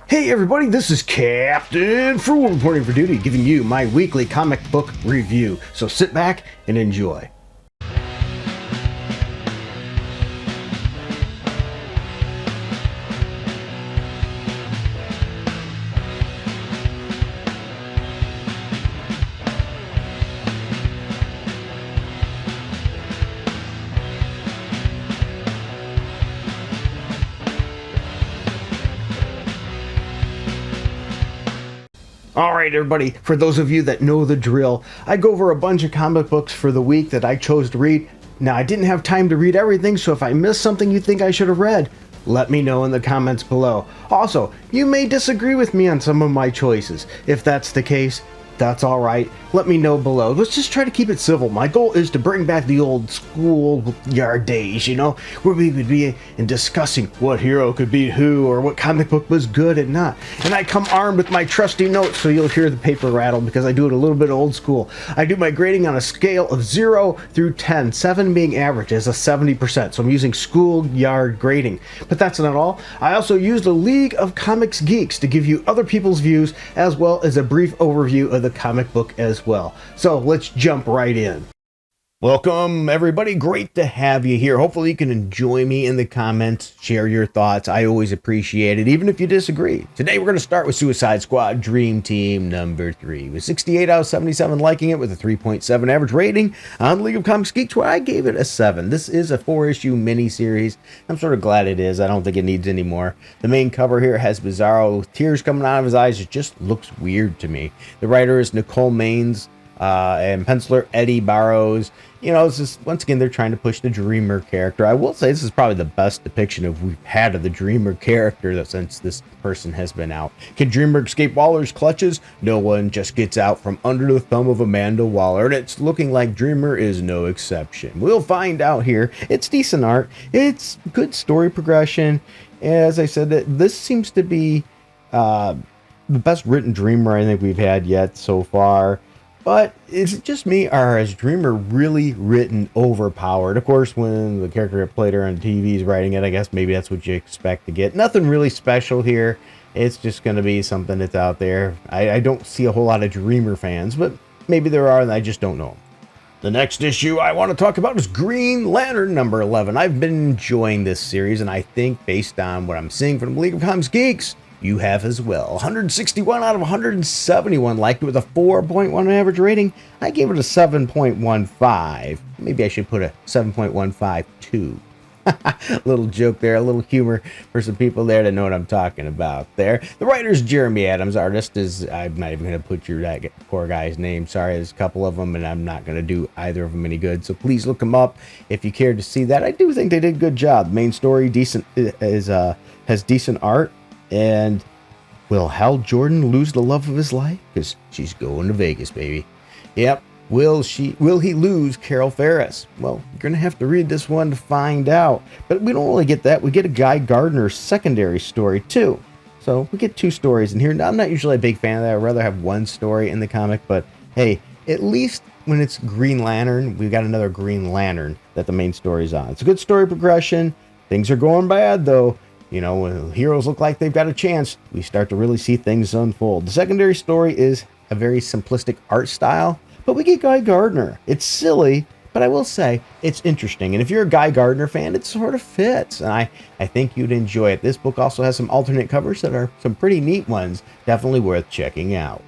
Hey everybody, this is Captain Fool reporting for duty, giving you my weekly comic book review. So sit back and enjoy. Alright everybody, for those of you that know the drill, I go over a bunch of comic books for the week that I chose to read. Now I didn't have time to read everything, so if I missed something you think I should have read, let me know in the comments below. Also, you may disagree with me on some of my choices. If that's the case, that's alright. Let me know below. Let's just try to keep it civil. My goal is to bring back the old schoolyard days, where we would be in discussing what hero could beat who or what comic book was good and not. And I come armed with my trusty notes, so you'll hear the paper rattle because I do it a little bit old school. I do my grading on a scale of 0 through 10, 7 being average as a 70%. So I'm using schoolyard grading. But that's not all. I also use the League of Comics Geeks to give you other people's views as well as a brief overview of the comic book as well. So let's jump right in. Welcome everybody, great to have you here. Hopefully you can enjoy me in the comments, share your thoughts. I always appreciate it, even if you disagree. Today we're going to start with Suicide Squad Dream Team number 3 with 68 out of 77 liking it with a 3.7 average rating on League of Comics Geeks, where I gave it a 7. This is a 4-issue mini-series. I'm sort of glad it is. I don't think it needs any more. The main cover here has Bizarro with tears coming out of his eyes. It just looks weird to me. The writer is Nicole Maines and penciler Eddie Barrows. It's just, once again, they're trying to push the Dreamer character. I will say this is probably the best depiction we've had of the Dreamer character since this person has been out. Can Dreamer escape Waller's clutches? No one just gets out from under the thumb of Amanda Waller, and it's looking like Dreamer is no exception. We'll find out here. It's decent art. It's good story progression. As I said, this seems to be the best written Dreamer I think we've had yet so far. But is it just me, or is Dreamer really written overpowered? Of course, when the character that played her on TV is writing it, I guess maybe that's what you expect to get. Nothing really special here. It's just going to be something that's out there. I don't see a whole lot of Dreamer fans, but maybe there are, and I just don't know them. The next issue I want to talk about is Green Lantern number 11. I've been enjoying this series, and I think based on what I'm seeing from the League of Comics Geeks, you have as well. 161 out of 171 liked it with a 4.1 average rating. I gave it a 7.15. Maybe I should put a 7.152. Little joke there, a little humor for some people there that know what I'm talking about there. The writer's Jeremy Adams. Artist is, I'm not even going to put that poor guy's name. Sorry, there's a couple of them, and I'm not going to do either of them any good. So please look them up if you care to see that. I do think they did a good job. The main story has decent art. And will Hal Jordan lose the love of his life? Because she's going to Vegas, baby. Yep. Will he lose Carol Ferris? Well, you're going to have to read this one to find out. But we don't really get that. We get a Guy Gardner secondary story, too. So we get 2 stories in here. Now, I'm not usually a big fan of that. I'd rather have one story in the comic. But, hey, at least when it's Green Lantern, we've got another Green Lantern that the main story's on. It's a good story progression. Things are going bad, though. When heroes look like they've got a chance, we start to really see things unfold. The secondary story is a very simplistic art style, but we get Guy Gardner. It's silly, but I will say it's interesting. And if you're a Guy Gardner fan, it sort of fits. And I think you'd enjoy it. This book also has some alternate covers that are some pretty neat ones. Definitely worth checking out.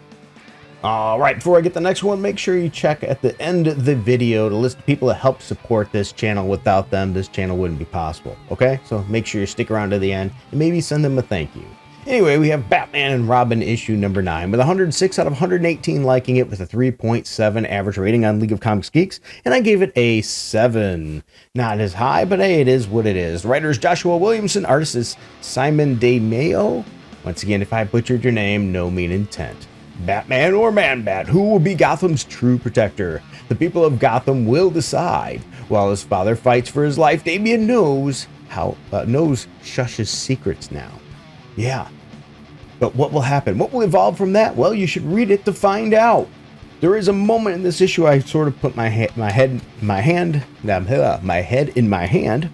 All right, before I get the next one, make sure you check at the end of the video to list the people that help support this channel. Without them, this channel wouldn't be possible, okay? So make sure you stick around to the end and maybe send them a thank you. Anyway, we have Batman and Robin issue number 9 with 106 out of 118 liking it with a 3.7 average rating on League of Comics Geeks, and I gave it a 7. Not as high, but hey, it is what it is. Writer is Joshua Williamson, artist is Simon DeMeo. Once again, if I butchered your name, no mean intent. Batman or Man-Bat, who will be Gotham's true protector? The people of Gotham will decide. While his father fights for his life, Damian knows Shush's secrets now. Yeah. But what will happen? What will evolve from that? Well, you should read it to find out. There is a moment in this issue I sort of put my head in my hand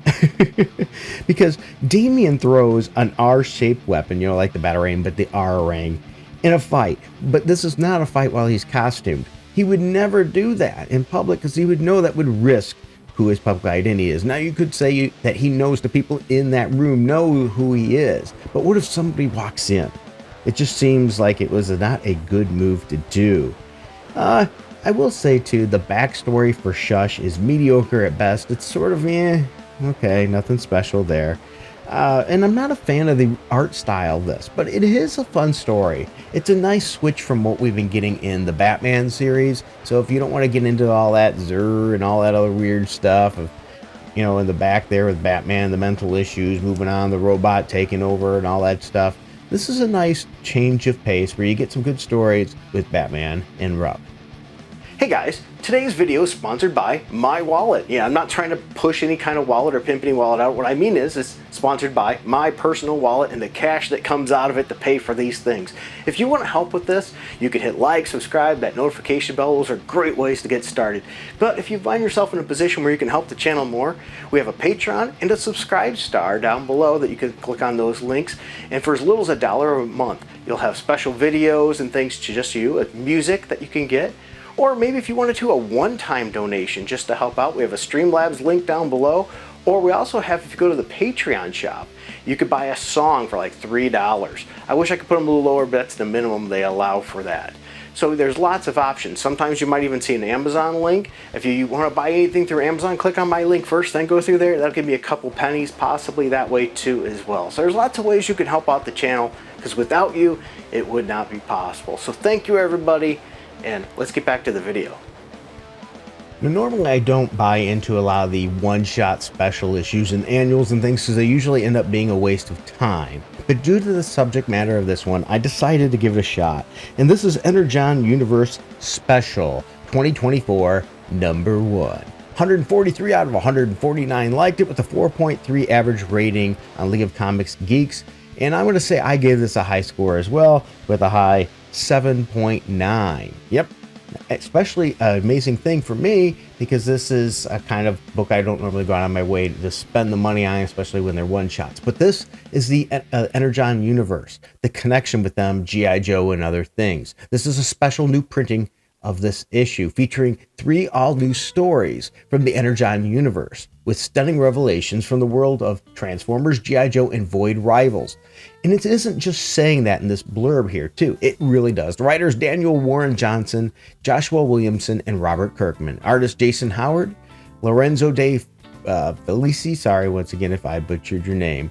because Damien throws an R-shaped weapon, you know, like the Batarang, but the R-ring, in a fight. But this is not a fight while he's costumed. He would never do that in public because he would know that would risk who his public identity is. Now you could say that he knows the people in that room know who he is, but what if somebody walks in? It just seems like it was not a good move to do. I will say too, the backstory for Shush is mediocre at best. It's sort of okay, nothing special there. And I'm not a fan of the art style of this, but it is a fun story. It's a nice switch from what we've been getting in the Batman series. So if you don't want to get into all that Zur and all that other weird stuff of, you know, in the back there with Batman, the mental issues, moving on, the robot taking over and all that stuff, this is a nice change of pace where you get some good stories with Batman and Rupp. Hey guys, today's video is sponsored by My Wallet. Yeah, I'm not trying to push any kind of wallet or pimp any wallet out. What I mean is it's sponsored by my personal wallet and the cash that comes out of it to pay for these things. If you want to help with this, you can hit like, subscribe, that notification bell. Those are great ways to get started. But if you find yourself in a position where you can help the channel more, we have a Patreon and a subscribe star down below that you can click on those links. And for as little as $1 a month, you'll have special videos and things to just you, music that you can get. Or maybe if you wanted to, a one-time donation just to help out, we have a Streamlabs link down below. Or we also have, if you go to the Patreon shop, you could buy a song for like $3. I wish I could put them a little lower, but that's the minimum they allow for that. So there's lots of options. Sometimes you might even see an Amazon link. If you want to buy anything through Amazon, click on my link first, then go through there. That'll give me a couple pennies, possibly that way too as well. So there's lots of ways you can help out the channel, because without you, it would not be possible. So thank you, everybody. And let's get back to the video. Now, normally I don't buy into a lot of the one-shot special issues and annuals and things because they usually end up being a waste of time. But due to the subject matter of this one, I decided to give it a shot. And this is Energon Universe Special 2024 number 1. 143 out of 149 liked it with a 4.3 average rating on League of Comics Geeks. And I'm going to say I gave this a high score as well with a high 7.9. Yep, especially an amazing thing for me because this is a kind of book I don't normally go out on my way to spend the money on, especially when they're one-shots. But this is the Energon universe, the connection with them, G.I. Joe, and other things. This is a special new printing of this issue featuring 3 all-new stories from the Energon universe with stunning revelations from the world of Transformers, G.I. Joe, and Void Rivals. And it isn't just saying that in this blurb here, too. It really does. The writers Daniel Warren Johnson, Joshua Williamson, and Robert Kirkman. Artist Jason Howard, Lorenzo de Felici, sorry once again if I butchered your name.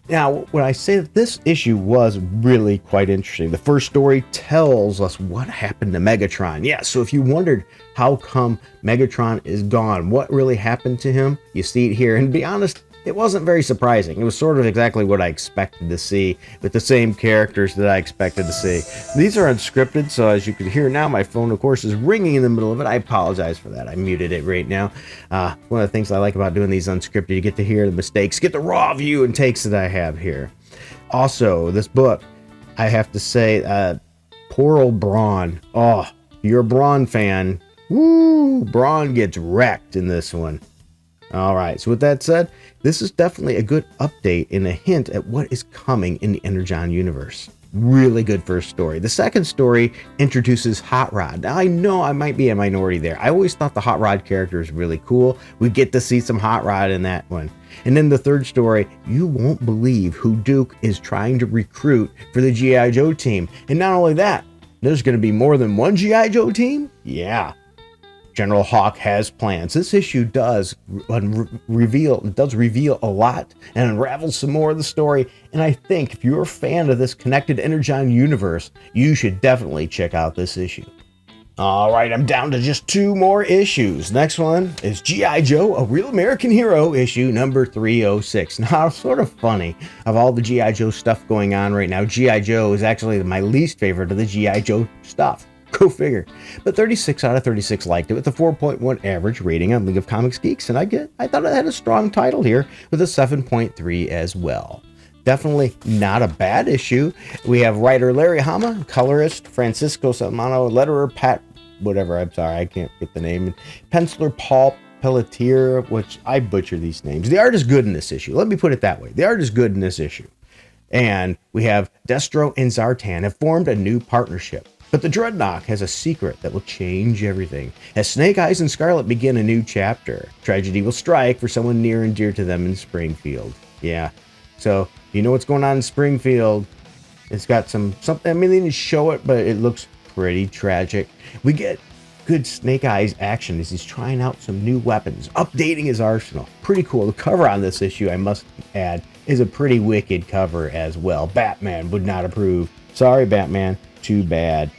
Now, when I say that this issue was really quite interesting, the first story tells us what happened to Megatron. Yeah, so if you wondered how come Megatron is gone, what really happened to him, you see it here. And to be honest, it wasn't very surprising. It was sort of exactly what I expected to see with the same characters that I expected to see. These are unscripted, so as you can hear now, my phone, of course, is ringing in the middle of it. I apologize for that. I muted it right now. One of the things I like about doing these unscripted, you get to hear the mistakes, get the raw view and takes that I have here. Also, this book, I have to say, poor old Brawn. Oh, you're a Brawn fan. Woo! Brawn gets wrecked in this one. All right, so with that said, this is definitely a good update and a hint at what is coming in the Energon universe. Really good first story. The second story introduces Hot Rod. Now, I know I might be a minority there. I always thought the Hot Rod character was really cool. We get to see some Hot Rod in that one. And then the third story, you won't believe who Duke is trying to recruit for the G.I. Joe team. And not only that, there's going to be more than one G.I. Joe team? Yeah. General Hawk has plans. This issue does reveal a lot and unravels some more of the story. And I think if you're a fan of this connected Energon universe, you should definitely check out this issue. All right, I'm down to just 2 more issues. Next one is G.I. Joe, A Real American Hero, issue number 306. Now, it's sort of funny of all the G.I. Joe stuff going on right now. G.I. Joe is actually my least favorite of the G.I. Joe stuff. Go figure. But 36 out of 36 liked it with a 4.1 average rating on League of Comics Geeks. And I thought it had a strong title here with a 7.3 as well. Definitely not a bad issue. We have writer Larry Hama, colorist Francisco Salmano, letterer Pat whatever. I'm sorry, I can't get the name. Penciler Paul Pelletier, which I butcher these names. The art is good in this issue. Let me put it that way. The art is good in this issue. And we have Destro and Zartan have formed a new partnership. But the Dreadnought has a secret that will change everything. As Snake Eyes and Scarlet begin a new chapter, tragedy will strike for someone near and dear to them in Springfield. Yeah. So, you know what's going on in Springfield. It's got something, I mean, they didn't show it, but it looks pretty tragic. We get good Snake Eyes action as he's trying out some new weapons, updating his arsenal. Pretty cool. The cover on this issue, I must add, is a pretty wicked cover as well. Batman would not approve. Sorry, Batman. Too bad.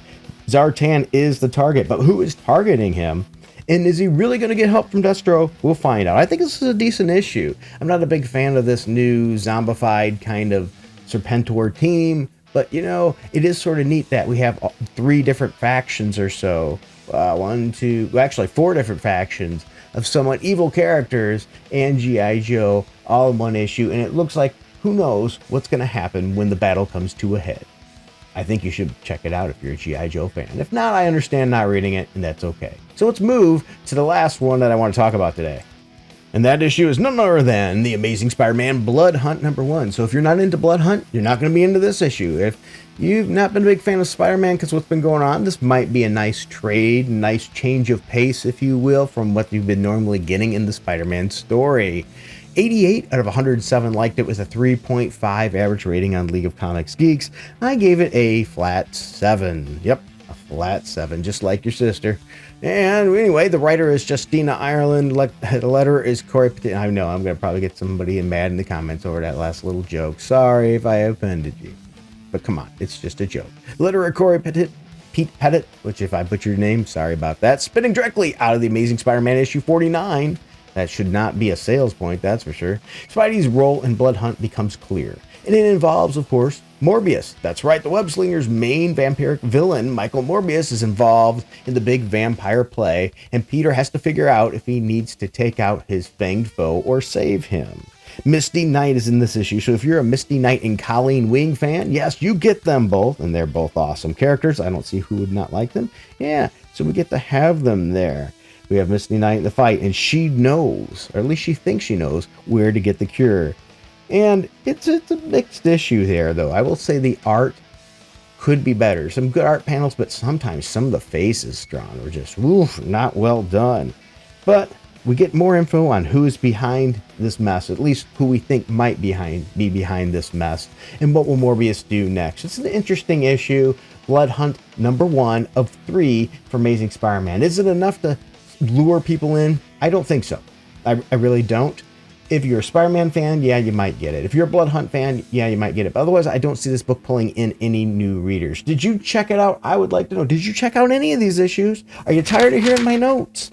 Zartan is the target, but who is targeting him? And is he really going to get help from Destro? We'll find out. I think this is a decent issue. I'm not a big fan of this new zombified kind of Serpentor team, but you know, it is sort of neat that we have 3 different factions or so. 4 different factions of somewhat evil characters and G.I. Joe all in one issue, and it looks like who knows what's going to happen when the battle comes to a head. I think you should check it out if you're a G.I. Joe fan. If not, I understand not reading it, and that's okay. So let's move to the last one that I want to talk about today. And that issue is none other than The Amazing Spider-Man Blood Hunt #1. So if you're not into Blood Hunt, you're not going to be into this issue. If you've not been a big fan of Spider-Man because what's been going on, this might be a nice trade, nice change of pace, if you will, from what you've been normally getting in the Spider-Man story. 88 out of 107 liked it with a 3.5 average rating on League of Comics Geeks. I gave it a flat 7. Yep, a flat 7, just like your sister. And anyway, the writer is Justina Ireland. The letterer is Corey Petit. I know I'm going to probably get somebody mad in the comments over that last little joke. Sorry if I offended you. But come on, it's just a joke. Letterer Corey Pete Pettit, which if I butchered your name, sorry about that. Spinning directly out of The Amazing Spider-Man issue 49. That should not be a sales point, that's for sure. Spidey's role in Blood Hunt becomes clear. And it involves, of course, Morbius. That's right, the Web-Slinger's main vampiric villain, Michael Morbius, is involved in the big vampire play, and Peter has to figure out if he needs to take out his fanged foe or save him. Misty Knight is in this issue, so if you're a Misty Knight and Colleen Wing fan, yes, you get them both, and they're both awesome characters. I don't see who would not like them. Yeah, so we get to have them there. We have Misty Knight in the fight, and she knows, or at least she thinks she knows, where to get the cure. And it's a mixed issue there, though. I will say the art could be better. Some good art panels, but sometimes some of the faces drawn are just, not well done. But we get more info on who is behind this mess, at least who we think might be behind this mess, and what will Morbius do next. It's an interesting issue. Blood Hunt #1 of 3 for Amazing Spider-Man. Is it enough to lure people in? I don't think so. I really don't. If you're a Spider-Man fan, yeah, you might get it. If you're a Blood Hunt fan, yeah, you might get it. But otherwise, I don't see this book pulling in any new readers. Did you check it out? I would like to know. Did you check out any of these issues? Are you tired of hearing my notes?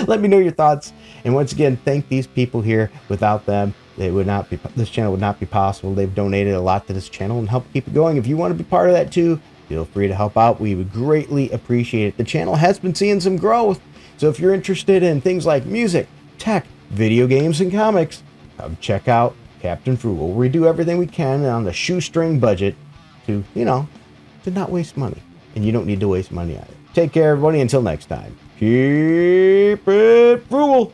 Let me know your thoughts. And once again, thank these people here. Without them, this channel would not be possible. They've donated a lot to this channel and helped keep it going. If you want to be part of that too, feel free to help out. We would greatly appreciate it. The channel has been seeing some growth. So if you're interested in things like music, tech, video games, and comics, come check out Captain Frugal. We do everything we can on the shoestring budget to not waste money. And you don't need to waste money on it. Take care, everybody. Until next time, keep it frugal.